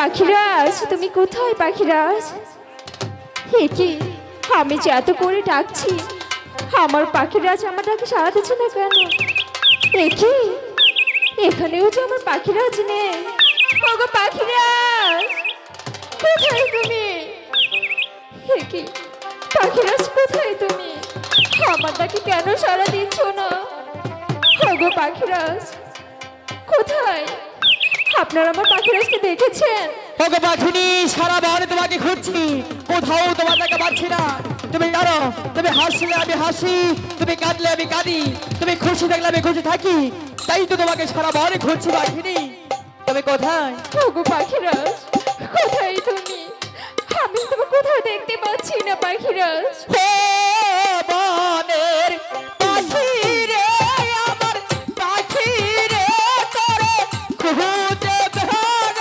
পাখিরাজ, তুমি কোথায় পাখিরাজ? হে কি, আমি যে এত করে ডাকছি, আমার পাখিরাজ আমার ডাকে সাড়া দিচ্ছে না কেন? এ কি, এখানেও যে আমার পাখিরাজ নেই। ওগো পাখিরাজ, কোথায় তুমি? হে কি, পাখিরাজ কোথায় তুমি? আমার ডাকে কেন সাড়া দিচ্ছ না? ওগো পাখিরাজ, কোথায়? আপনারা আমার পাখিরাজকে দেখেছেন? ওগো পাখিনি, সারা বনে তোমাকে খুঁজছি, কোথাও তোমার দেখা পাচ্ছি না। তুমি জানো, তুমি হাসলে আমি হাসি, তুমি কাঁদলে আমি কাঁদি, তুমি খুশি থাকলে আমি খুশি থাকি, তাই তো তোমাকে সারা বনে খুঁজছি পাখিনি। তুমি কোথায়? ওগো পাখিরাজ, কোথায় তুমি? আমি তোমাকে কোথাও দেখতে পাচ্ছি না পাখিরাজ।